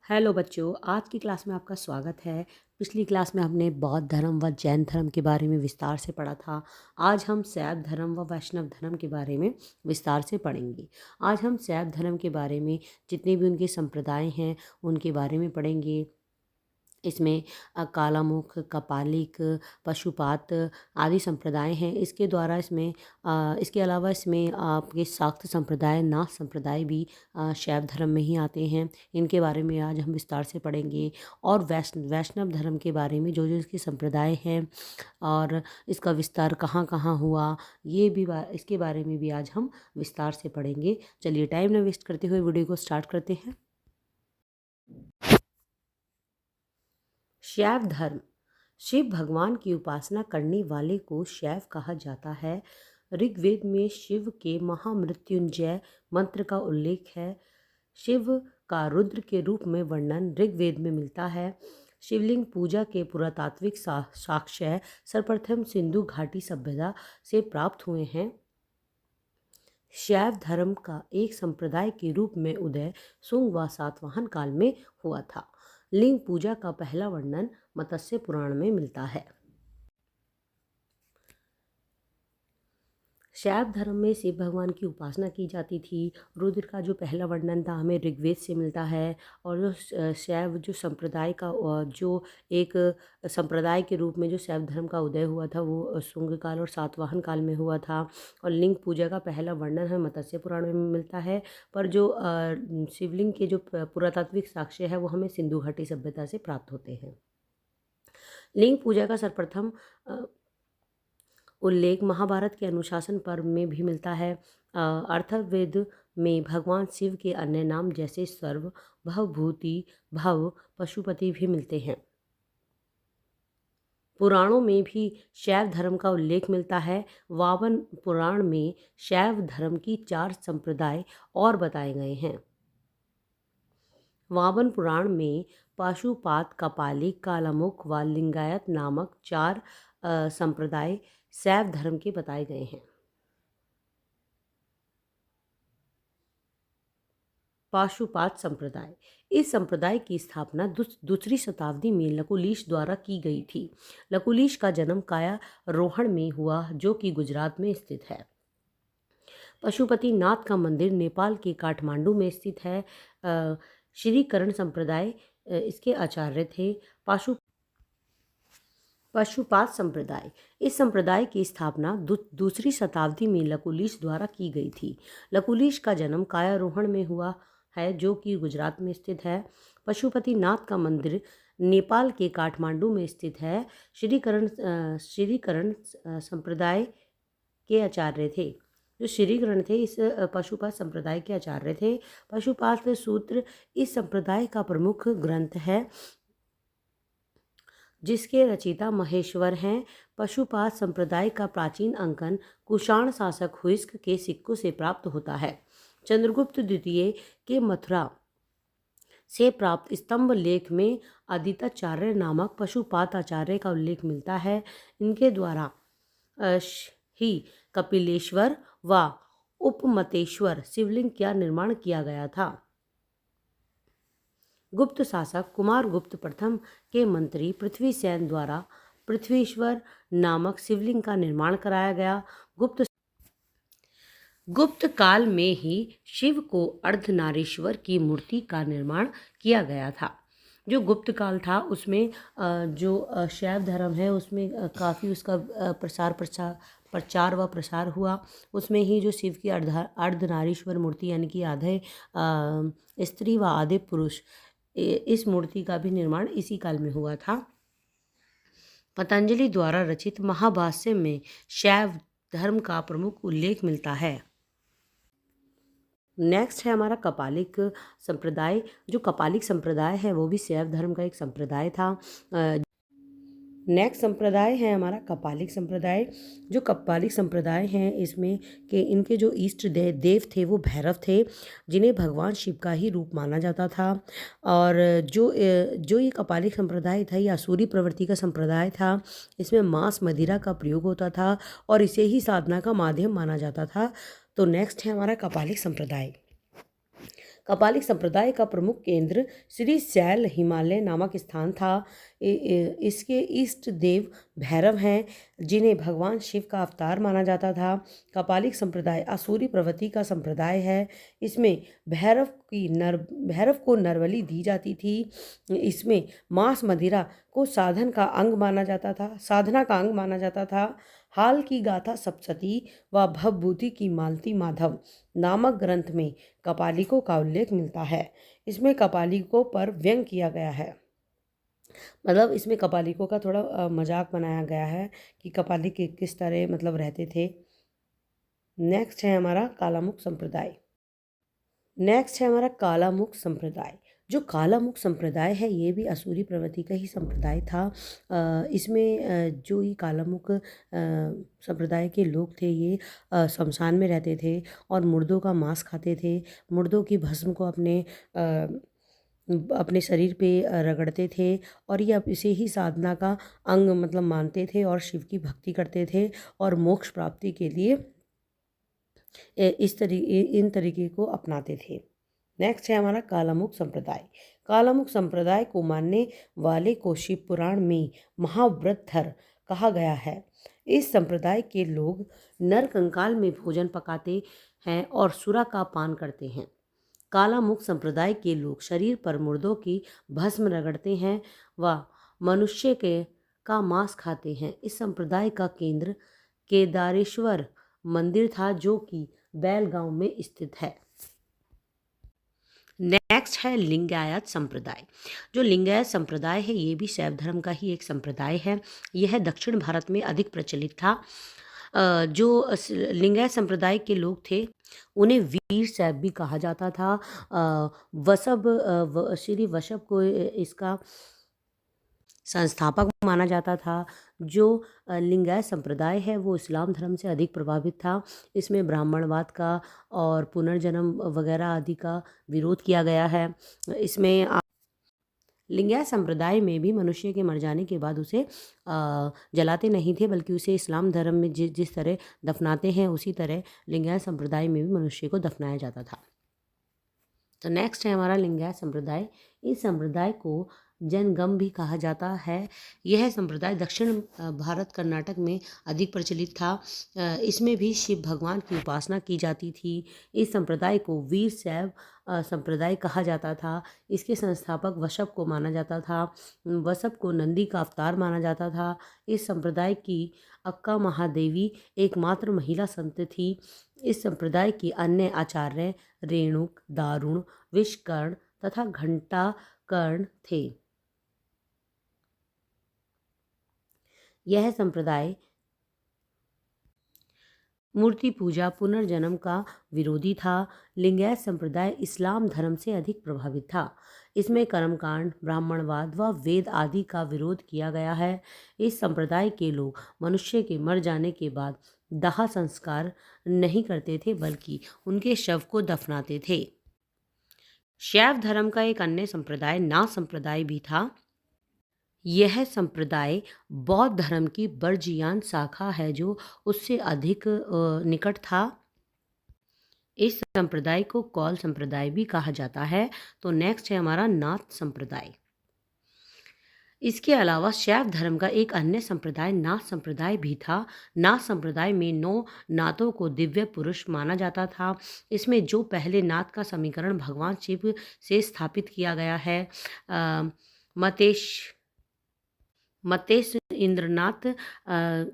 Hello बच्चों, आज की क्लास में आपका स्वागत है। पिछली क्लास में हमने बौद्ध धर्म व जैन धर्म के बारे में विस्तार से पढ़ा था। आज हम शैव धर्म व वैष्णव धर्म के बारे में विस्तार से पढ़ेंगे। आज हम शैव धर्म के बारे में जितने भी उनके संप्रदाय हैं उनके बारे में पढ़ेंगे। इसमें कालामुख, कपालिक, पशुपात आदि संप्रदाय हैं। इसके द्वारा इसके अलावा इसमें आपके शाक्त संप्रदाय, नाथ संप्रदाय भी शैव धर्म में ही आते हैं। इनके बारे में आज हम विस्तार से पढ़ेंगे। और वैष्णव धर्म के बारे में जो जो इसके संप्रदाय हैं और इसका विस्तार कहाँ कहाँ हुआ, ये भी इसके बारे में भी आज हम विस्तार से पढ़ेंगे। चलिए टाइम न वेस्ट करते हुए वीडियो को स्टार्ट करते हैं। शैव धर्म। शिव भगवान की उपासना करने वाले को शैव कहा जाता है। ऋग्वेद में शिव के महामृत्युंजय मंत्र का उल्लेख है। शिव का रुद्र के रूप में वर्णन ऋग्वेद में मिलता है। शिवलिंग पूजा के पुरातात्विक साक्ष्य सर्वप्रथम सिंधु घाटी सभ्यता से प्राप्त हुए हैं। शैव धर्म का एक संप्रदाय के रूप में उदय सुंग व सातवाहन काल में हुआ था। लिंग पूजा का पहला वर्णन मत्स्य पुराण में मिलता है। शैव धर्म में शिव भगवान की उपासना की जाती थी। रुद्र का जो पहला वर्णन था हमें ऋग्वेद से मिलता है। और जो शैव जो संप्रदाय का जो एक संप्रदाय के रूप में जो शैव धर्म का उदय हुआ था वो शुंग काल और सातवाहन काल में हुआ था। और लिंग पूजा का पहला वर्णन हमें मत्स्य पुराण में मिलता है। पर जो शिवलिंग के जो पुरातात्विक साक्ष्य है वो हमें सिंधु घाटी सभ्यता से प्राप्त होते हैं। लिंग पूजा का सर्वप्रथम उल्लेख महाभारत के अनुशासन पर्व में भी मिलता है। अथर्ववेद में भगवान शिव के अन्य नाम जैसे सर्व, भवभूति, भव, पशुपति भी मिलते हैं। पुराणों में भी शैव धर्म का उल्लेख मिलता है। वामन पुराण में शैव धर्म की 4 संप्रदाय और बताए गए हैं। वामन पुराण में पशुपात, कपालिक, कालामुख व लिंगायत नामक 4 संप्रदाय शैव धर्म के बताए गए हैं। पाशुपात संप्रदाय। इस संप्रदाय की स्थापना दूसरी शताब्दी में लकुलिश द्वारा की गई थी। लकुलिश का जन्म कायारोहण में हुआ जो कि गुजरात में स्थित है। पशुपति नाथ का मंदिर नेपाल के काठमांडू में स्थित है। श्रीकरण संप्रदाय इसके आचार्य थे। पशुपात संप्रदाय। इस संप्रदाय की स्थापना दूसरी शताब्दी में लकुलिश द्वारा की गई थी। लकुलिश का जन्म कायारोहण में हुआ है जो कि गुजरात में स्थित है। पशुपति नाथ का मंदिर नेपाल के काठमांडू में स्थित है। श्रीकरण संप्रदाय के आचार्य थे। जो श्रीकरण थे इस पशुपात संप्रदाय के आचार्य थे। पशुपात सूत्र इस संप्रदाय का प्रमुख ग्रंथ है जिसके रचयिता महेश्वर हैं। पशुपात संप्रदाय का प्राचीन अंकन कुषाण शासक हुइस्क के सिक्कों से प्राप्त होता है। चंद्रगुप्त द्वितीय के मथुरा से प्राप्त स्तंभ लेख में आदित्याचार्य नामक पशुपात आचार्य का उल्लेख मिलता है। इनके द्वारा ही कपिलेश्वर व उपमतेश्वर शिवलिंग का निर्माण किया गया था। गुप्त शासक कुमारगुप्त प्रथम के मंत्री पृथ्वीसेन द्वारा पृथ्वीश्वर नामक शिवलिंग का निर्माण कराया गया। गुप्त काल में ही शिव को अर्धनारीश्वर की मूर्ति का निर्माण किया गया था। जो गुप्त काल था उसमें जो शैव धर्म है उसमें काफ़ी उसका प्रचार व प्रसार हुआ। उसमें ही जो शिव की अर्धनारीश्वर मूर्ति यानी कि आधे स्त्री व आधे पुरुष, इस मूर्ति का भी निर्माण इसी काल में हुआ था। पतंजलि द्वारा रचित महाभाष्य में शैव धर्म का प्रमुख उल्लेख मिलता है। नेक्स्ट है हमारा कपालिक संप्रदाय। जो कपालिक संप्रदाय है वो भी शैव धर्म का एक संप्रदाय था। नेक्स्ट संप्रदाय है हमारा कपालिक संप्रदाय। जो कपालिक संप्रदाय हैं इसमें के इनके जो इष्ट देव थे वो भैरव थे जिन्हें भगवान शिव का ही रूप माना जाता था। और जो ये कपालिक संप्रदाय था ये आसुरी प्रवृत्ति का संप्रदाय था। इसमें मांस मदिरा का प्रयोग होता था और इसे ही साधना का माध्यम माना जाता था। तो नेक्स्ट है हमारा कपालिक संप्रदाय। कपालिक संप्रदाय का प्रमुख केंद्र श्री शैल हिमालय नामक स्थान था। इसके इष्ट देव भैरव हैं, जिन्हें भगवान शिव का अवतार माना जाता था। कपालिक संप्रदाय आसुरी प्रवृत्ति का संप्रदाय है। इसमें भैरव को नरबलि दी जाती थी। इसमें मांस मदिरा को साधना का अंग माना जाता था। हाल की गाथा सप्तशती व भवभूति की मालती माधव नामक ग्रंथ में कपालिकों का उल्लेख मिलता है। इसमें कपालिकों पर व्यंग किया गया है, मतलब इसमें कपालिकों का थोड़ा मजाक बनाया गया है कि कपालिक किस तरह मतलब रहते थे। नेक्स्ट है हमारा कालामुख संप्रदाय। जो कालामुख संप्रदाय है ये भी असुरी प्रवृत्ति का ही संप्रदाय था। इसमें जो ये कालामुख संप्रदाय के लोग थे ये शमशान में रहते थे और मुर्दों का मांस खाते थे। मुर्दों की भस्म को अपने शरीर पे रगड़ते थे और ये इसे ही साधना का अंग मतलब मानते थे और शिव की भक्ति करते थे और मोक्ष प्राप्ति के लिए इन तरीके को अपनाते थे। नेक्स्ट है हमारा कालामुख संप्रदाय को मानने वाले को शिव पुराण में महाव्रतधर कहा गया है। इस संप्रदाय के लोग नर कंकाल में भोजन पकाते हैं और सुरा का पान करते हैं। कालामुख संप्रदाय के लोग शरीर पर मुर्दों की भस्म रगड़ते हैं व मनुष्य का मांस खाते हैं। इस संप्रदाय का केंद्र केदारेश्वर मंदिर था, जो कि बैल गांव में स्थित है। नेक्स्ट है लिंगायत संप्रदाय। जो लिंगायत संप्रदाय है ये भी शैव धर्म का ही एक संप्रदाय है। यह दक्षिण भारत में अधिक प्रचलित था। जो लिंगायत संप्रदाय के लोग थे उन्हें वीर शैव भी कहा जाता था। श्री वशभ को इसका संस्थापक माना जाता था। जो लिंगायत संप्रदाय है वो इस्लाम धर्म से अधिक प्रभावित था। इसमें ब्राह्मणवाद का और पुनर्जन्म वगैरह आदि का विरोध किया गया है। इसमें लिंगायत संप्रदाय में भी मनुष्य के मर जाने के बाद उसे जलाते नहीं थे, बल्कि उसे इस्लाम धर्म में जिस तरह दफनाते हैं उसी तरह लिंगायत संप्रदाय में भी मनुष्य को दफनाया जाता था। तो नेक्स्ट है हमारा लिंगायत संप्रदाय। इस संप्रदाय को जनगम भी कहा जाता है। यह संप्रदाय दक्षिण भारत कर्नाटक में अधिक प्रचलित था। इसमें भी शिव भगवान की उपासना की जाती थी। इस संप्रदाय को वीर शैव संप्रदाय कहा जाता था। इसके संस्थापक वशभ को माना जाता था। वशभ को नंदी का अवतार माना जाता था। इस संप्रदाय की अक्का महादेवी एकमात्र महिला संत थी। इस संप्रदाय की अन्य आचार्य रेणुक, दारुण, विषकर्ण तथा घंटाकर्ण थे। यह संप्रदाय मूर्ति पूजा पुनर्जन्म का विरोधी था। लिंगायत संप्रदाय इस्लाम धर्म से अधिक प्रभावित था। इसमें कर्मकांड, ब्राह्मणवाद व वेद आदि का विरोध किया गया है। इस संप्रदाय के लोग मनुष्य के मर जाने के बाद दाह संस्कार नहीं करते थे, बल्कि उनके शव को दफनाते थे। शैव धर्म का एक अन्य संप्रदाय नाथ संप्रदाय भी था। यह संप्रदाय बौद्ध धर्म की बर्जियान शाखा है, जो उससे अधिक निकट था। इस संप्रदाय को कौल संप्रदाय भी कहा जाता है। तो नेक्स्ट है हमारा नाथ संप्रदाय। इसके अलावा शैव धर्म का एक अन्य संप्रदाय नाथ संप्रदाय भी था। नाथ संप्रदाय में 9 नाथों को दिव्य पुरुष माना जाता था। इसमें जो पहले नाथ का समीकरण भगवान शिव से स्थापित किया गया है। मतेश इंद्रनाथ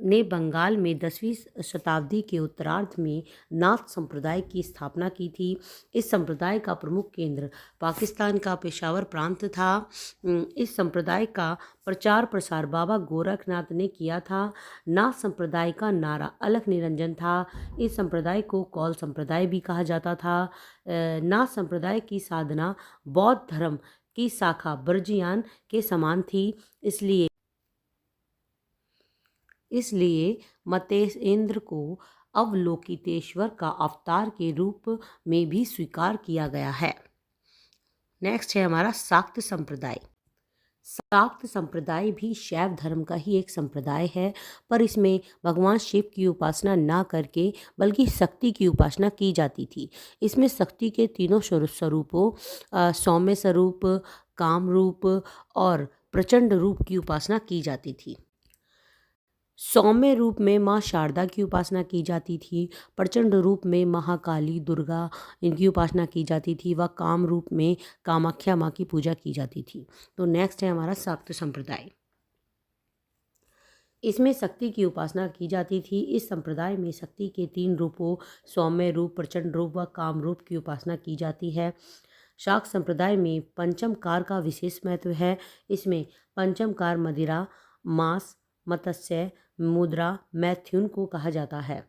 ने बंगाल में 10वीं शताब्दी के उत्तरार्ध में नाथ संप्रदाय की स्थापना की थी। इस संप्रदाय का प्रमुख केंद्र पाकिस्तान का पेशावर प्रांत था। इस संप्रदाय का प्रचार प्रसार बाबा गोरखनाथ ने किया था। नाथ संप्रदाय का नारा अलख निरंजन था। इस संप्रदाय को कौल संप्रदाय भी कहा जाता था। नाथ संप्रदाय की साधना बौद्ध धर्म की शाखा बर्जियान के समान थी। इसलिए मतेश्वर को अवलोकितेश्वर का अवतार के रूप में भी स्वीकार किया गया है। नेक्स्ट है हमारा शाक्त संप्रदाय। शाक्त संप्रदाय भी शैव धर्म का ही एक संप्रदाय है, पर इसमें भगवान शिव की उपासना ना करके बल्कि शक्ति की उपासना की जाती थी। इसमें शक्ति के तीनों स्वरूपों सौम्य स्वरूप, काम रूप और प्रचंड रूप की उपासना की जाती थी। सौम्य रूप में माँ शारदा की उपासना की जाती थी, प्रचंड रूप में महाकाली, दुर्गा इनकी उपासना की जाती थी, व काम रूप में कामाख्या माँ की पूजा की जाती थी। तो नेक्स्ट है हमारा शाक्त संप्रदाय। इसमें शक्ति की उपासना की जाती थी। इस संप्रदाय में शक्ति के 3 रूपों सौम्य रूप, प्रचंड रूप व काम रूप की उपासना की जाती है। शाक्त संप्रदाय में पंचम कार का विशेष महत्व है। इसमें पंचम कार मदिरा, मांस, मत्स्य, मुद्रा, मैथुन को कहा जाता है।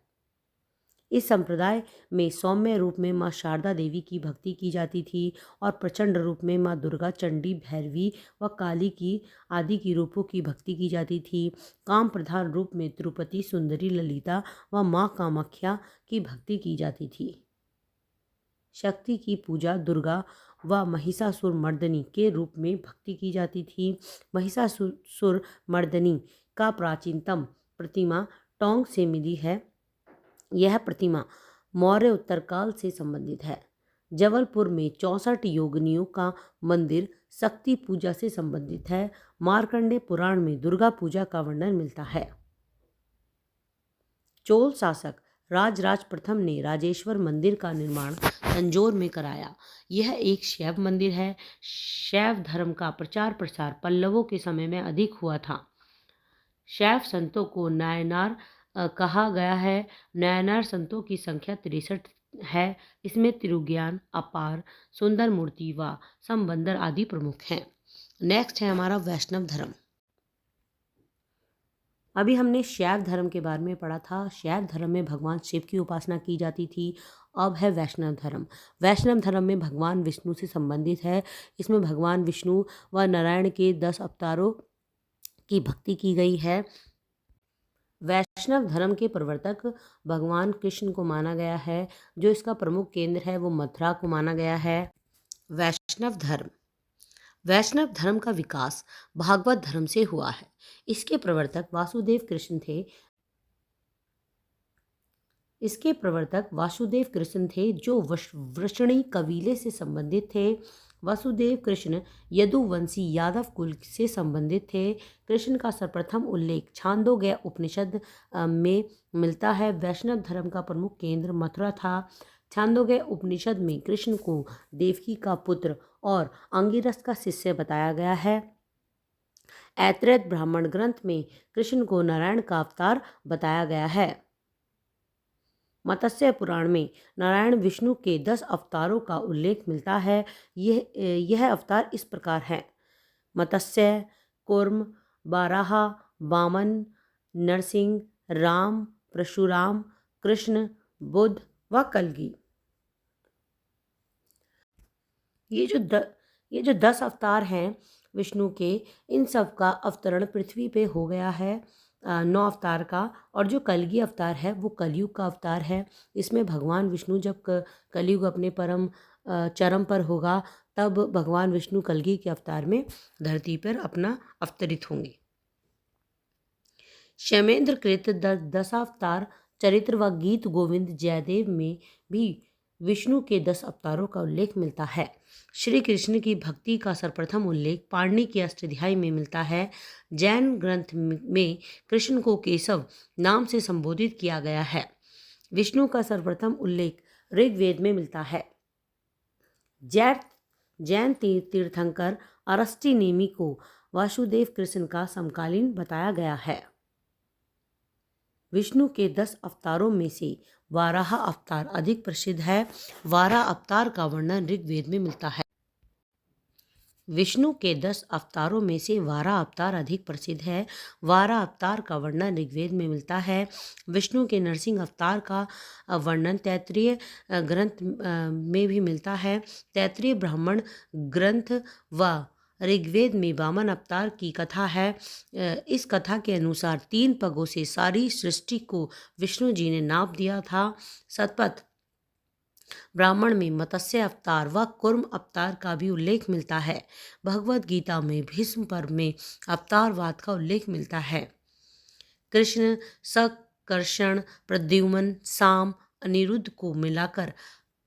इस संप्रदाय में सौम्य रूप में माँ शारदा देवी की भक्ति की जाती थी और प्रचंड रूप में माँ दुर्गा, चंडी, भैरवी व काली की आदि की रूपों की भक्ति की जाती थी। काम प्रधान रूप में तिरुपति, सुंदरी, ललिता व माँ कामाख्या की भक्ति की जाती थी। शक्ति की पूजा दुर्गा व महिषासुर मर्दनी के रूप में भक्ति की जाती थी। महिषासुर मर्दनी का प्राचीनतम प्रतिमा टोंक से मिली है। यह प्रतिमा मौर्य उत्तरकाल से संबंधित है। जबलपुर में 64 योगिनियों का मंदिर शक्ति पूजा से संबंधित है। मार्कंडेय पुराण में दुर्गा पूजा का वर्णन मिलता है। चोल शासक राजराज प्रथम ने राजेश्वर मंदिर का निर्माण तंजौर में कराया। यह एक शैव मंदिर है। शैव धर्म का प्रचार प्रसार पल्लवों के समय में अधिक हुआ था। शैव संतों को नायनार कहा गया है। नायनार संतों की संख्या 63 है। इसमें तिरुज्ञान, अपार, सुंदर मूर्ति व संबंदर आदि प्रमुख हैं। नेक्स्ट है हमारा वैष्णव धर्म। अभी हमने शैव धर्म के बारे में पढ़ा था। शैव धर्म में भगवान शिव की उपासना की जाती थी। अब है वैष्णव धर्म। वैष्णव धर्म में भगवान विष्णु से संबंधित है। इसमें भगवान विष्णु व नारायण के 10 अवतारों की भक्ति की गई है। वैष्णव धर्म के प्रवर्तक भगवान कृष्ण को माना गया है। जो इसका प्रमुख केंद्र है वो मथुरा को माना गया है। वैष्णव धर्म का विकास भागवत धर्म से हुआ है। इसके प्रवर्तक वासुदेव कृष्ण थे जो वृषणी कबीले से संबंधित थे। वासुदेव कृष्ण यदुवंशी यादव कुल से संबंधित थे। कृष्ण का सर्वप्रथम उल्लेख छांदोग्य उपनिषद में मिलता है। वैष्णव धर्म का प्रमुख केंद्र मथुरा था। छांदोग्य उपनिषद में कृष्ण को देवकी का पुत्र और अंगिरस का शिष्य बताया गया है। ऐतरेय ब्राह्मण ग्रंथ में कृष्ण को नारायण का अवतार बताया गया है। मत्स्य पुराण में नारायण विष्णु के 10 अवतारों का उल्लेख मिलता है। यह अवतार इस प्रकार हैं: मत्स्य, कूर्म, बाराहा, वामन, नरसिंह, राम, परशुराम, कृष्ण, बुद्ध व कलगी। ये जो 10 अवतार हैं विष्णु के, इन सब का अवतरण पृथ्वी पे हो गया है 9 अवतार का। और जो कलगी अवतार है वो कलयुग का अवतार है। इसमें भगवान विष्णु जब कलयुग अपने परम चरम पर होगा तब भगवान विष्णु कलगी के अवतार में धरती पर अपना अवतरित होंगे। क्षेमेंद्र कृत 10 अवतार चरित्र व गीत गोविंद जयदेव में भी विष्णु के 10 अवतारों का उल्लेख मिलता है। श्री कृष्ण की भक्ति का सर्वप्रथम उल्लेख पाणिनि के अष्टाध्यायी में मिलता है। जैन ग्रंथ में कृष्ण को केशव नाम से संबोधित किया गया है। विष्णु का सर्वप्रथम उल्लेख ऋग्वेद में मिलता है। जैन तीर्थंकर अरस्टी को वासुदेव कृष्ण का समकालीन बताया गया है। विष्णु के 10 अवतारों में से वाराह अवतार अधिक प्रसिद्ध है। वाराह अवतार का वर्णन ऋग्वेद में मिलता है। विष्णु के 10 अवतारों में से वाराह अवतार अधिक प्रसिद्ध है। वाराह अवतार का वर्णन ऋग्वेद में मिलता है। विष्णु के नरसिंह अवतार का वर्णन तैत्तिरीय ग्रंथ में भी मिलता है। तैत्तिरीय ब्राह्मण ग्रंथ व ऋग्वेद में वामन अवतार की कथा है। इस कथा के अनुसार 3 पगों से सारी सृष्टि को विष्णु जी ने नाप दिया था। शतपथ ब्राह्मण में मत्स्य अवतार व कूर्म अवतार का भी उल्लेख मिलता है। भगवद गीता में भीष्म पर्व में अवतारवाद का उल्लेख मिलता है। कृष्ण, सकर्षण, प्रद्युम्न, साम, अनिरुद्ध को मिलाकर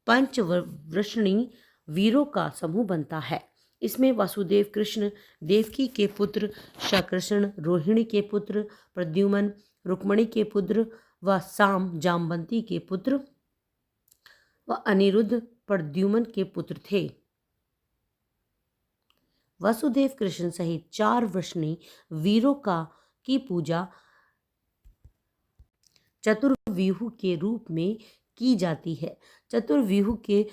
पंचवृषणी वीरों का समूह बनता है। इसमें वासुदेव कृष्ण देवकी के पुत्र, शकर्षण रोहिणी के पुत्र, प्रद्युम्न रुक्मणी के पुत्र व साम जामवंती के पुत्र व अनिरुद्ध प्रद्युम्न के पुत्र थे। वसुदेव कृष्ण सहित 4 वृषणी वीरों की पूजा चतुर्व्यूह के रूप में की जाती है। चतुर्व्यूह के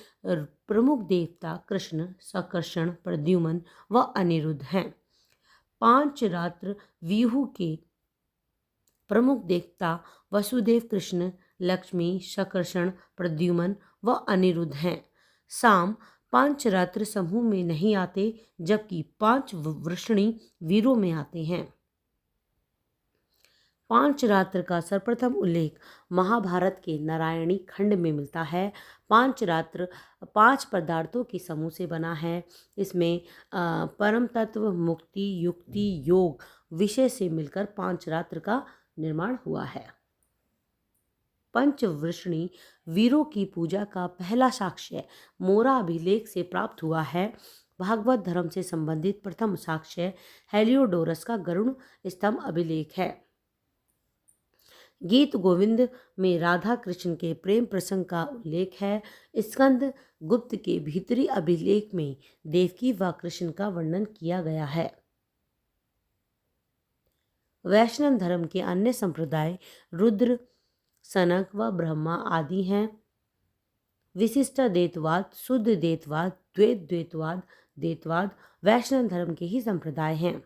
प्रमुख देवता कृष्ण, सकर्षण, प्रद्युम्न व अनिरुद्ध हैं। 5 रात्र व्यूह के प्रमुख देवता वसुदेव कृष्ण, लक्ष्मी, सकर्षण, प्रद्युम्न व अनिरुद्ध हैं। साम 5 रात्र समूह में नहीं आते, जबकि 5 वृषणी वीरों में आते हैं। 5 रात्र का सर्वप्रथम उल्लेख महाभारत के नारायणी खंड में मिलता है। 5 रात्र 5 पदार्थों के समूह से बना है। इसमें परम तत्व, मुक्ति, युक्ति, योग विषय से मिलकर 5 रात्र का निर्माण हुआ है। पंचवृषणी वीरों की पूजा का पहला साक्ष्य मोरा अभिलेख से प्राप्त हुआ है। भागवत धर्म से संबंधित प्रथम साक्ष्य हेलियोडोरस का गरुड़ स्तंभ अभिलेख है। गीत गोविंद में राधा कृष्ण के प्रेम प्रसंग का उल्लेख है। स्कंद गुप्त के भीतरी अभिलेख में देवकी व कृष्ण का वर्णन किया गया है। वैष्णव धर्म के अन्य संप्रदाय रुद्र, सनक व ब्रह्मा आदि हैं। विशिष्ट द्वैतवाद, शुद्ध द्वैतवाद, द्वैत द्वैतवाद, द्वैतवाद वैष्णव धर्म के ही संप्रदाय हैं।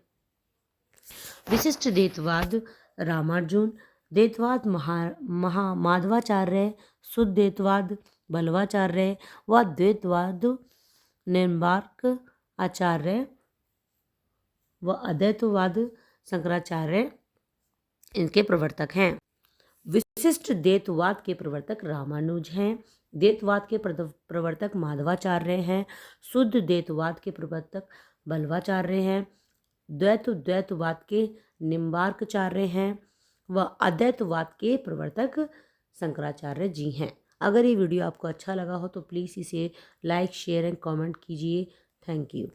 विशिष्ट द्वैतवाद रामार्जुन, द्वैतवाद माधवाचार्य, शुद्ध द्वैतवाद बल्लवाचार्य व द्वैतवाद निम्बार्क आचार्य व अद्वैतवाद शंकराचार्य इनके प्रवर्तक हैं। विशिष्ट द्वैतवाद के प्रवर्तक रामानुज हैं। द्वैतवाद के प्रवर्तक माधवाचार्य हैं। शुद्ध द्वैतवाद के प्रवर्तक बल्लवाचार्य हैं। द्वैतवाद के निम्बार्काचार्य हैं व अद्वैतवाद के प्रवर्तक शंकराचार्य जी हैं। अगर ये वीडियो आपको अच्छा लगा हो तो प्लीज़ इसे लाइक, शेयर एंड कमेंट कीजिए। Thank you.